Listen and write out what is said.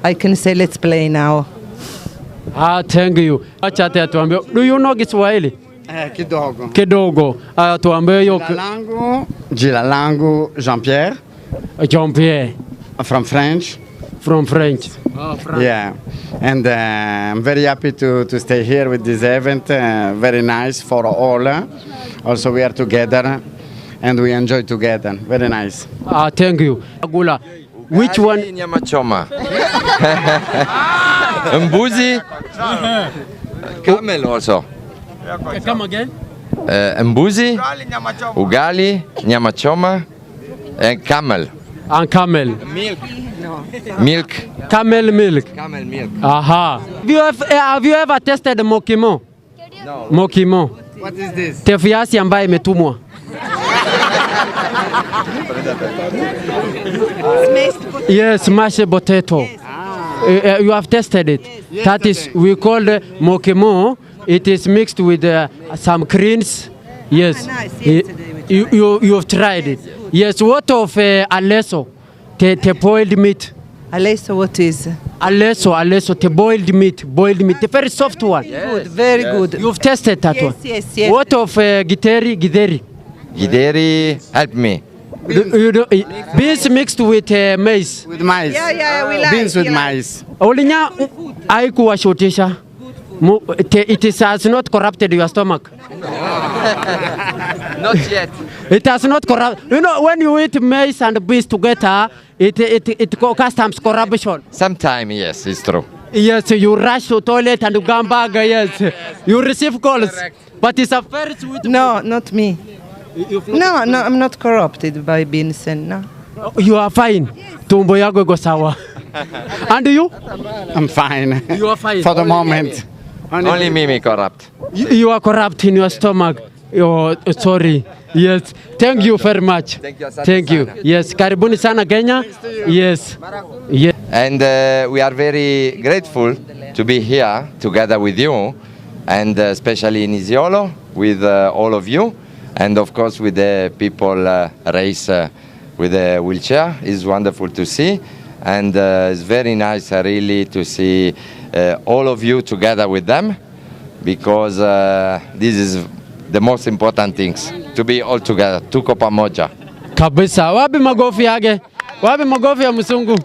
I can say let's play now. Thank you. Acha tuambie. Do you know Kiswahili? Kidogo. Kidogo. Tuambie yo. Jina langu Jean-Pierre. Jean-Pierre. From French. From French. Oh, French. Yeah. And I'm very happy to stay here with this event. Very nice for all. Also we are together and we enjoy together. Very nice. Thank you. Agula. Which one? Nyama choma. Mbuzi. Camel also. Come again? Mbuzi, ugali, nyama choma, and camel. And camel. Milk. Milk. Camel milk. Camel milk. Aha. Have you ever tested mokimo? No. Mokimo. What is this? Tefiasi ambaye imetumwa. Yes, mashed potato. Yes. You have tested it. Yes. That is, we call it mokimo. It is mixed with some greens. Yes. Nice. You have tried it. Yes. What of aleso? The boiled meat. Aleso, what is? Aleso, the boiled meat. The very soft one. Yes. Good, very good. You've tested that one? Yes. What of githeri? Githeri, help me. Beans mixed with maize. With maize. Yeah, we like. Beans with maize. Olinya haikuwa shotisha. It has not corrupted your stomach. Not yet. It has not corrupted. You know, when you eat maize and beans together, it causes corruption. Sometimes, yes, it's true. Yes, you rush to toilet and you come back. Yes, you receive calls. Correct. But it's a very sweet. No, not me. No, I'm not corrupted by beans and no. You are fine. Tumbo yako iko sawa. And you? I'm fine. You are fine. For the moment. Only me corrupt. You are corrupt in your stomach. Oh, sorry. Yes. Thank you very much. Thank you. Yes. Karibuni sana Kenya. Yes. Yes. And we are very grateful to be here together with you, and especially in Isiolo with all of you, and of course with the people race with the wheelchair. It's wonderful to see, and it's very nice really to see all of you together with them, because this is the most important things, to be all together, tuko pamoja. Kabisa. Wapi magofi yake? Wapi magofi ya mzungu?